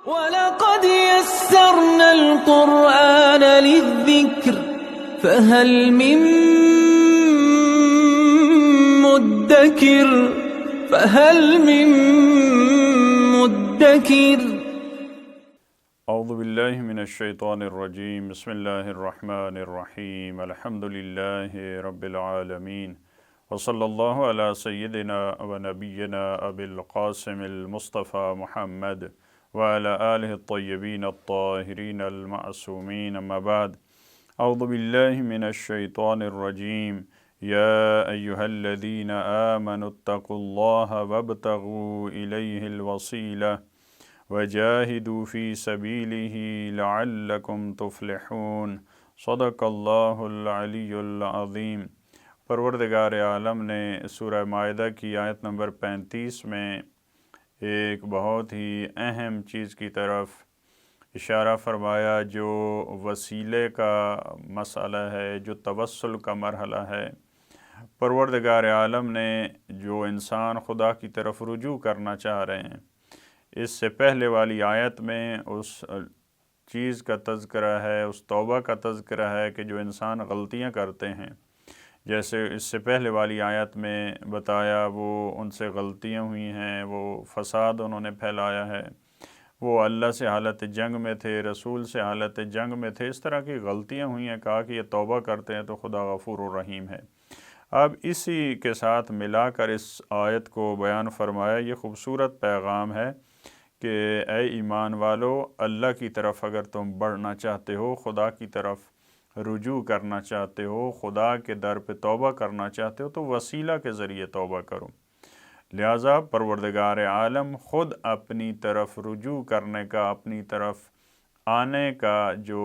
وَلَقَدْ يَسَّرْنَا الْقُرْآنَ لِلذِّكْرِ فَهَلْ مِن مُدَّكِرٍ اعوذ باللہ من الشیطان الرجیم بسم اللہ الرحمن الرحیم الحمد للہ رب العالمین وصلی اللہ علی سیدنا و نبینا ابی القاسم المصطفى محمد وعلى آلہ الطیبین الطاہرین المعصومین اما بعد اعوذ باللہ من الشیطان الرجیم یا ایہا الذین آمنوا اتقوا اللہ وابتغوا الیہ الوسیلہ وجاہدوا فی سبیلہ لعلکم تفلحون صدق اللہ العلی العظیم۔ پروردگار عالم نے سورہ مائدہ کی آیت نمبر 35 میں ایک بہت ہی اہم چیز کی طرف اشارہ فرمایا، جو وسیلے کا مسئلہ ہے، جو توسل کا مرحلہ ہے۔ پروردگار عالم نے جو انسان خدا کی طرف رجوع کرنا چاہ رہے ہیں، اس سے پہلے والی آیت میں اس چیز کا تذکرہ ہے، اس توبہ کا تذکرہ ہے کہ جو انسان غلطیاں کرتے ہیں، جیسے اس سے پہلے والی آیت میں بتایا وہ ان سے غلطیاں ہوئی ہیں، وہ فساد انہوں نے پھیلایا ہے، وہ اللہ سے حالت جنگ میں تھے، رسول سے حالت جنگ میں تھے، اس طرح کی غلطیاں ہوئی ہیں، کہا کہ یہ توبہ کرتے ہیں تو خدا غفور الرحیم ہے۔ اب اسی کے ساتھ ملا کر اس آیت کو بیان فرمایا۔ یہ خوبصورت پیغام ہے کہ اے ایمان والو، اللہ کی طرف اگر تم بڑھنا چاہتے ہو، خدا کی طرف رجوع کرنا چاہتے ہو، خدا کے در پہ توبہ کرنا چاہتے ہو، تو وسیلہ کے ذریعے توبہ کرو۔ لہٰذا پروردگار عالم خود اپنی طرف رجوع کرنے کا، اپنی طرف آنے کا جو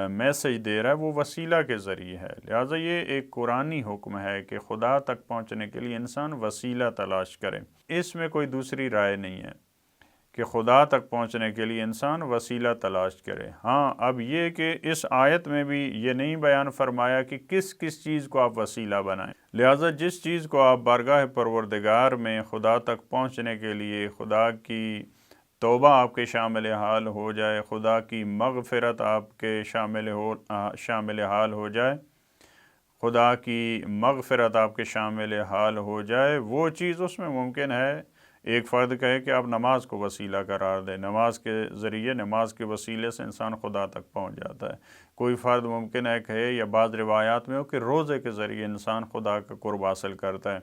میسج دے رہا ہے وہ وسیلہ کے ذریعے ہے۔ لہٰذا یہ ایک قرآنی حکم ہے کہ خدا تک پہنچنے کے لیے انسان وسیلہ تلاش کرے۔ اس میں کوئی دوسری رائے نہیں ہے کہ خدا تک پہنچنے کے لیے انسان وسیلہ تلاش کرے۔ ہاں، اب یہ کہ اس آیت میں بھی یہ نہیں بیان فرمایا کہ کس کس چیز کو آپ وسیلہ بنائیں۔ لہٰذا جس چیز کو آپ بارگاہ پروردگار میں خدا تک پہنچنے کے لیے، خدا کی توبہ آپ کے شامل حال ہو جائے، خدا کی مغفرت آپ کے شامل حال ہو جائے، خدا کی مغفرت آپ کے شامل حال ہو جائے، وہ چیز اس میں ممکن ہے۔ ایک فرد کہے کہ آپ نماز کو وسیلہ قرار دیں، نماز کے ذریعے، نماز کے وسیلے سے انسان خدا تک پہنچ جاتا ہے۔ کوئی فرد ممکن ہے کہے، یا بعض روایات میں ہو کہ روزے کے ذریعے انسان خدا کا قرب حاصل کرتا ہے۔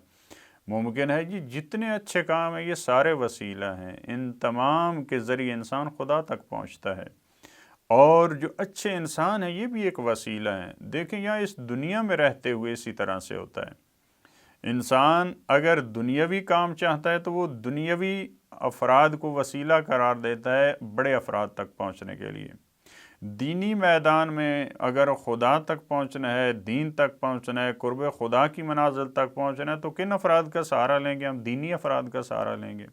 ممکن ہے جی، جتنے اچھے کام ہیں یہ سارے وسیلہ ہیں، ان تمام کے ذریعے انسان خدا تک پہنچتا ہے۔ اور جو اچھے انسان ہیں یہ بھی ایک وسیلہ ہیں۔ دیکھیں، یہاں اس دنیا میں رہتے ہوئے اسی طرح سے ہوتا ہے۔ انسان اگر دنیاوی کام چاہتا ہے تو وہ دنیاوی افراد کو وسیلہ قرار دیتا ہے بڑے افراد تک پہنچنے کے لیے۔ دینی میدان میں اگر خدا تک پہنچنا ہے، دین تک پہنچنا ہے، قرب خدا کی منازل تک پہنچنا ہے، تو کن افراد کا سہارا لیں گے؟ ہم دینی افراد کا سہارا لیں گے۔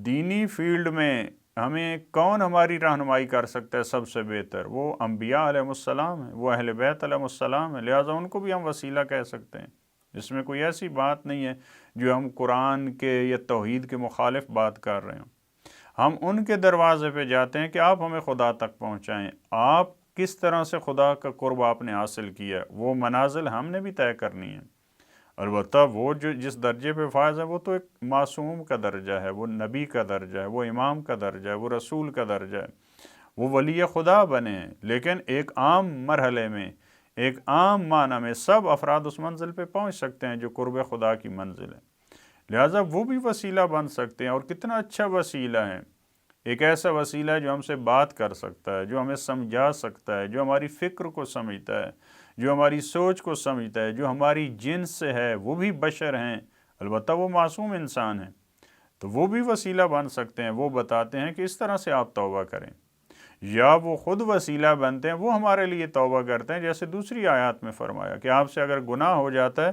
دینی فیلڈ میں ہمیں کون ہماری رہنمائی کر سکتا ہے سب سے بہتر؟ وہ انبیاء علیہ السلام ہیں، وہ اہل بیت علیہ السلام ہیں، لہٰذا ان کو بھی ہم وسیلہ کہہ سکتے ہیں۔ اس میں کوئی ایسی بات نہیں ہے جو ہم قرآن کے یا توحید کے مخالف بات کر رہے ہوں۔ ہم ان کے دروازے پہ جاتے ہیں کہ آپ ہمیں خدا تک پہنچائیں، آپ کس طرح سے خدا کا قرب آپ نے حاصل کیا ہے، وہ منازل ہم نے بھی طے کرنی ہے۔ البتہ وہ جو جس درجے پہ فائز ہے وہ تو ایک معصوم کا درجہ ہے، وہ نبی کا درجہ ہے، وہ امام کا درجہ ہے، وہ رسول کا درجہ ہے، وہ ولی خدا بنے ہیں۔ لیکن ایک عام مرحلے میں، ایک عام معنی میں سب افراد اس منزل پہ پہنچ سکتے ہیں جو قرب خدا کی منزل ہے۔ لہٰذا وہ بھی وسیلہ بن سکتے ہیں، اور کتنا اچھا وسیلہ ہے۔ ایک ایسا وسیلہ ہے جو ہم سے بات کر سکتا ہے، جو ہمیں سمجھا سکتا ہے، جو ہماری فکر کو سمجھتا ہے، جو ہماری سوچ کو سمجھتا ہے، جو ہماری جنس سے ہے، وہ بھی بشر ہیں، البتہ وہ معصوم انسان ہیں، تو وہ بھی وسیلہ بن سکتے ہیں۔ وہ بتاتے ہیں کہ اس طرح سے آپ توبہ کریں، یا وہ خود وسیلہ بنتے ہیں، وہ ہمارے لیے توبہ کرتے ہیں۔ جیسے دوسری آیات میں فرمایا کہ آپ سے اگر گناہ ہو جاتا ہے،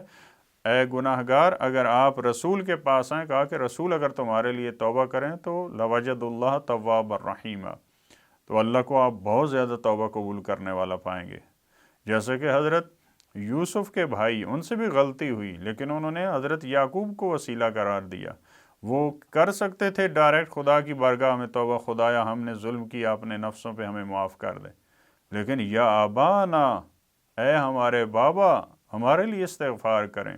اے گناہ گار، اگر آپ رسول کے پاس آئیں، کہا کہ رسول اگر تمہارے لیے توبہ کریں تو لوجد اللہ تواب الرحیم، تو اللہ کو آپ بہت زیادہ توبہ قبول کرنے والا پائیں گے۔ جیسے کہ حضرت یوسف کے بھائی، ان سے بھی غلطی ہوئی، لیکن انہوں نے حضرت یعقوب کو وسیلہ قرار دیا، وہ کر سکتے تھے ڈائریکٹ خدا کی بارگاہ میں توبہ، خدایا ہم نے ظلم کیا اپنے نفسوں پہ، ہمیں معاف کر دے، لیکن یا آبانا، اے ہمارے بابا ہمارے لیے استغفار کریں۔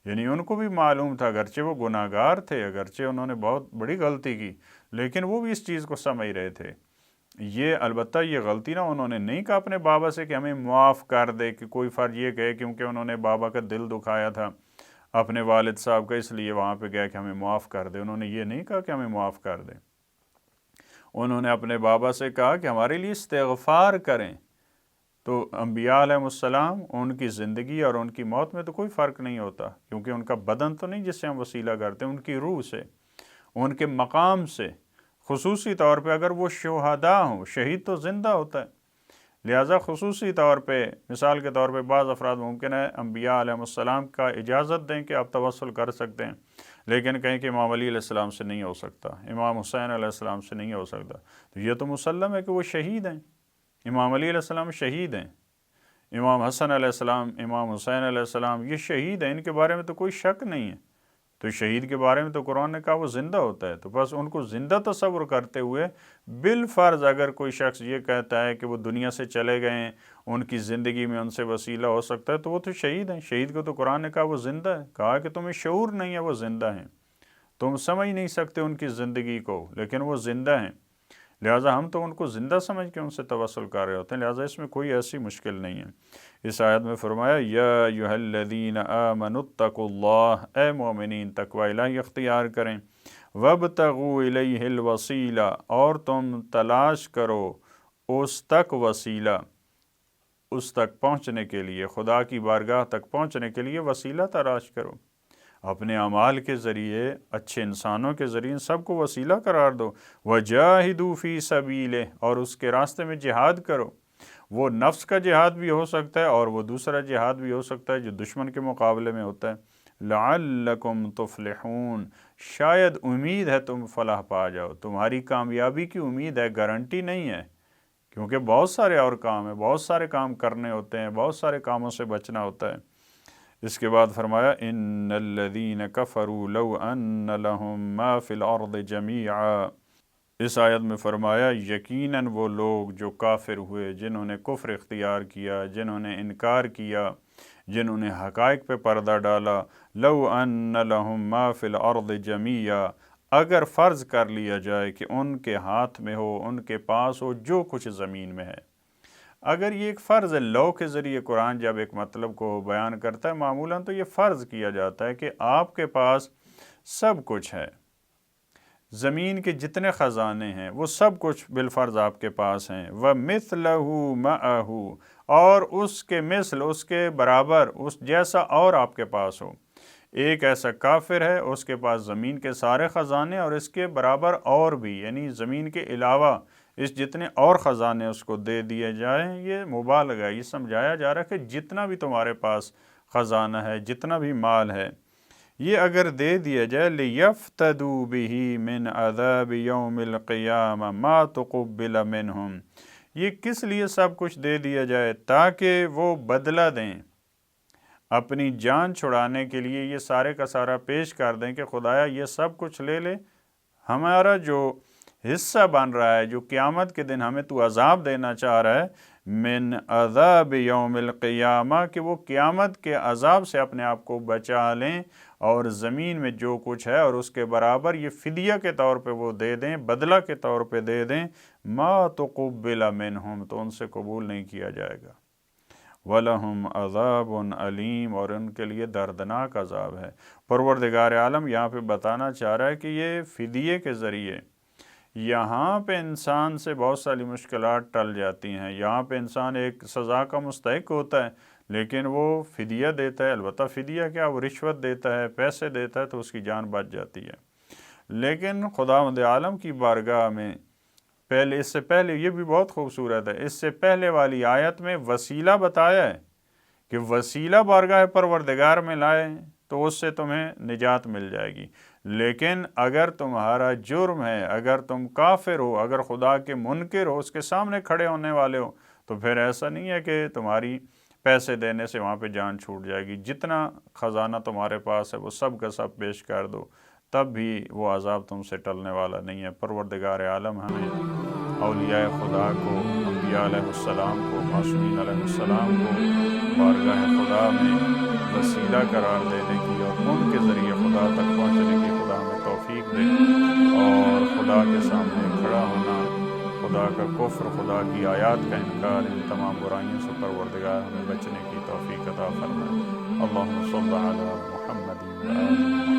یعنی ان کو بھی معلوم تھا، اگرچہ وہ گناہ گار تھے، اگرچہ انہوں نے بہت بڑی غلطی کی، لیکن وہ بھی اس چیز کو سمجھ رہے تھے۔ یہ البتہ یہ غلطی نہ انہوں نے نہیں کہا اپنے بابا سے کہ ہمیں معاف کر دے، کہ کوئی فرض یہ کہے کیونکہ انہوں نے بابا کا دل دکھایا تھا اپنے والد صاحب کا، اس لیے وہاں پہ گیا کہ ہمیں معاف کر دے۔ انہوں نے یہ نہیں کہا کہ ہمیں معاف کر دے، انہوں نے اپنے بابا سے کہا کہ ہمارے لیے استغفار کریں۔ تو انبیاء علیہ السلام، ان کی زندگی اور ان کی موت میں تو کوئی فرق نہیں ہوتا، کیونکہ ان کا بدن تو نہیں جس سے ہم وسیلہ کرتے ہیں، ان کی روح سے، ان کے مقام سے، خصوصی طور پہ اگر وہ شہداء ہوں، شہید تو زندہ ہوتا ہے، لہٰذا خصوصی طور پہ مثال کے طور پہ بعض افراد ممکن ہے انبیاء علیہ السلام کا اجازت دیں کہ آپ توسل کر سکتے ہیں، لیکن کہیں کہ امام علی علیہ السلام سے نہیں ہو سکتا، امام حسین علیہ السلام سے نہیں ہو سکتا، تو یہ تو مسلم ہے کہ وہ شہید ہیں، امام علی علیہ السلام شہید ہیں، امام حسن علیہ السلام، امام حسین علیہ السلام یہ شہید ہیں، ان کے بارے میں تو کوئی شک نہیں ہے۔ تو شہید کے بارے میں تو قرآن نے کہا وہ زندہ ہوتا ہے، تو بس ان کو زندہ تصور کرتے ہوئے بالفرض اگر کوئی شخص یہ کہتا ہے کہ وہ دنیا سے چلے گئے ہیں، ان کی زندگی میں ان سے وسیلہ ہو سکتا ہے، تو وہ تو شہید ہیں۔ شہید کو تو قرآن نے کہا وہ زندہ ہے، کہا کہ تمہیں شعور نہیں ہے وہ زندہ ہیں، تم سمجھ نہیں سکتے ان کی زندگی کو، لیکن وہ زندہ ہیں، لہٰذا ہم تو ان کو زندہ سمجھ کے ان سے توسل کر رہے ہوتے ہیں، لہٰذا اس میں کوئی ایسی مشکل نہیں ہے۔ اس آیت میں فرمایا یا ایھا الذین آمنوا اتقوا اللہ، اے مومنین تقوی الہی اختیار کریں، وابتغوا الیہ الوسیلہ، اور تم تلاش کرو اس تک وسیلہ، اس تک پہنچنے کے لیے، خدا کی بارگاہ تک پہنچنے کے لیے وسیلہ تلاش کرو، اپنے اعمال کے ذریعے، اچھے انسانوں کے ذریعے سب کو وسیلہ قرار دو، وجاہدوا فی سبیلہ، اور اس کے راستے میں جہاد کرو۔ وہ نفس کا جہاد بھی ہو سکتا ہے اور وہ دوسرا جہاد بھی ہو سکتا ہے جو دشمن کے مقابلے میں ہوتا ہے۔ لعلکم تفلحون، شاید امید ہے تم فلاح پا جاؤ، تمہاری کامیابی کی امید ہے، گارنٹی نہیں ہے، کیونکہ بہت سارے اور کام ہیں، بہت سارے کام کرنے ہوتے ہیں، بہت سارے کاموں سے بچنا ہوتا ہے۔ اس کے بعد فرمایا ان الذین کفروا لو ان لهم ما فی الارض جمیعا، اس آیت میں فرمایا یقیناً وہ لوگ جو کافر ہوئے، جنہوں نے کفر اختیار کیا، جنہوں نے انکار کیا، جنہوں نے حقائق پہ پردہ ڈالا، لو ان لهم ما فی الارض جمیعا، اگر فرض کر لیا جائے کہ ان کے ہاتھ میں ہو، ان کے پاس ہو جو کچھ زمین میں ہے۔ اگر یہ ایک فرض ہے، لو کے ذریعے قرآن جب ایک مطلب کو بیان کرتا ہے معمولاً تو یہ فرض کیا جاتا ہے کہ آپ کے پاس سب کچھ ہے، زمین کے جتنے خزانے ہیں وہ سب کچھ بالفرض آپ کے پاس ہیں، وَمِثْلَهُ مَعَهُ، اور اس کے مثل، اس کے برابر، اس جیسا اور آپ کے پاس ہو۔ ایک ایسا کافر ہے، اس کے پاس زمین کے سارے خزانے اور اس کے برابر اور بھی، یعنی زمین کے علاوہ اس جتنے اور خزانے اس کو دے دیے جائیں، یہ مبالغہ ہے، یہ سمجھایا جا رہا ہے کہ جتنا بھی تمہارے پاس خزانہ ہے، جتنا بھی مال ہے، یہ اگر دے دیا جائے لِيَفْتَدُوا بِهِ مِنْ عَذَابِ يَوْمِ الْقِيَامَةِ مَا تُقُبِّلَ مِنْهُمْ، یہ کس لیے سب کچھ دے دیا جائے؟ تاکہ وہ بدلہ دیں، اپنی جان چھڑانے کے لیے یہ سارے کا سارا پیش کر دیں کہ خدایا یہ سب کچھ لے لے، ہمارا جو حصہ بن رہا ہے، جو قیامت کے دن ہمیں تو عذاب دینا چاہ رہا ہے، من عذاب یوم القیامہ، کہ وہ قیامت کے عذاب سے اپنے آپ کو بچا لیں، اور زمین میں جو کچھ ہے اور اس کے برابر یہ فدیہ کے طور پہ وہ دے دیں، بدلہ کے طور پہ دے دیں، ما تقبل منہم، تو ان سے قبول نہیں کیا جائے گا، وَلَهُمْ عَذَابٌ عَلِيمٌ، اور ان کے لیے دردناک عذاب ہے۔ پروردگار عالم یہاں پہ بتانا چاہ رہا ہے کہ یہ فدیے کے ذریعے یہاں پہ انسان سے بہت ساری مشکلات ٹل جاتی ہیں، یہاں پہ انسان ایک سزا کا مستحق ہوتا ہے، لیکن وہ فدیہ دیتا ہے، البتہ فدیہ کیا، وہ رشوت دیتا ہے، پیسے دیتا ہے، تو اس کی جان بچ جاتی ہے۔ لیکن خداوند عالم کی بارگاہ میں پہلے، اس سے پہلے، یہ بھی بہت خوبصورت ہے، اس سے پہلے والی آیت میں وسیلہ بتایا ہے کہ وسیلہ بارگاہ پروردگار میں لائے تو اس سے تمہیں نجات مل جائے گی، لیکن اگر تمہارا جرم ہے، اگر تم کافر ہو، اگر خدا کے منکر ہو، اس کے سامنے کھڑے ہونے والے ہو، تو پھر ایسا نہیں ہے کہ تمہاری پیسے دینے سے وہاں پہ جان چھوٹ جائے گی، جتنا خزانہ تمہارے پاس ہے وہ سب کا سب پیش کر دو، تب بھی وہ عذاب تم سے ٹلنے والا نہیں ہے۔ پروردگار عالم ہمیں اولیاء خدا کو، انبیاء علیہ السلام کو، معصومین علیہ السلام کو بارگاہ خدا میں وسیلہ قرار دینے کی اور ان کے ذریعے خدا تک پہنچنے کی خدا ہمیں توفیق دے، اور خدا کے سامنے کھڑا ہونا، خدا کا کفر، خدا کی آیات کا انکار، ان تمام برائیوں سے پروردگار ہمیں بچنے کی توفیق عطا فرمائے۔ اللہم صل علی محمد و آل محمد۔